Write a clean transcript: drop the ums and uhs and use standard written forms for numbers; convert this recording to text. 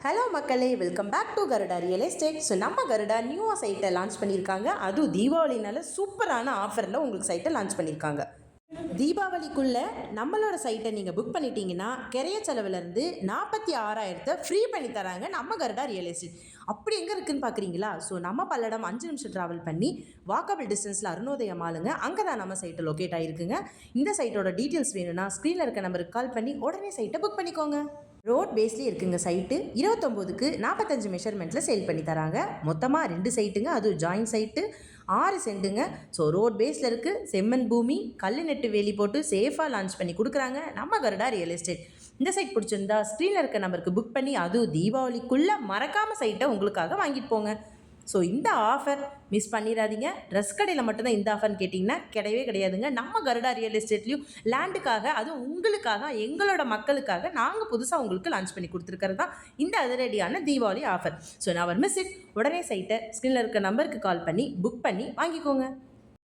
Hello மக்களே, welcome back to Garuda real estate. So நம்ம கருடா நியூவாக சைட்டை லான்ச் பண்ணியிருக்காங்க. அதுவும் தீபாவளினால சூப்பரான ஆஃபரில் உங்களுக்கு சைட்டை லான்ச் பண்ணியிருக்காங்க. தீபாவளிக்குள்ளே நம்மளோட சைட்டை நீங்கள் புக் பண்ணிட்டீங்கன்னா கிரைய செலவுலேருந்து 46,000 ஃப்ரீ பண்ணி தராங்க நம்ம கருடா ரியல் எஸ்டேட். அப்படி எங்கே இருக்குதுன்னு பார்க்குறீங்களா? ஸோ நம்ம பல்லடம் 5 நிமிஷம் ட்ராவல் பண்ணி வாக்கபிள் டிஸ்டன்ஸில் அருணோதயம் ஆளுங்க, அங்கே தான் நம்ம சைட்டை லொக்கேட் ஆகிருக்குங்க. இந்த சைட்டோட டீட்டெயில்ஸ் வேணும்னா ஸ்க்ரீனில் இருக்க நம்பருக்கு கால் பண்ணி உடனே சைட்டை புக் பண்ணிக்கோங்க. ரோட் பேஸ்லேயே இருக்குங்க சைட்டு. 29க்கு 45 மெஷர்மெண்ட்டில் சேல் பண்ணி தராங்க. மொத்தமாக 2 சைட்டுங்க, அதுவும் ஜாயின்ட் சைட்டு, 6 சென்ட்டுங்க. ஸோ ரோட் பேஸில் இருக்குது, செம்மண் பூமி, கல் நெட்டு வேலி போட்டு சேஃபாக லான்ச் பண்ணி கொடுக்குறாங்க நம்ம கருடா ரியல் எஸ்டேட். இந்த சைட் பிடிச்சிருந்தா ஸ்க்ரீனில் இருக்க நம்பருக்கு புக் பண்ணி அதுவும் தீபாவளிக்குள்ளே மறக்காமல் சைட்டை உங்களுக்காக வாங்கிட்டு போங்க. ஸோ இந்த ஆஃபர் மிஸ் பண்ணிடாதீங்க. ட்ரெஸ் கடையில் மட்டும்தான் இந்த ஆஃபர்னு கேட்டிங்கன்னா கிடையவே கிடையாதுங்க. நம்ம கருடா ரியல் எஸ்டேட்லேயும் லேண்டுக்காக, அதுவும் உங்களுக்காக, எங்களோட மக்களுக்காக நாங்கள் புதுசாக உங்களுக்கு லான்ச் பண்ணி கொடுத்துருக்கிறது தான் இந்த அதிரடியான தீபாவளி ஆஃபர். ஸோ நான் மிஸ் இட். உடனே சைட்டை ஸ்க்ரீனில் இருக்க நம்பருக்கு கால் பண்ணி புக் பண்ணி வாங்கிக்கோங்க.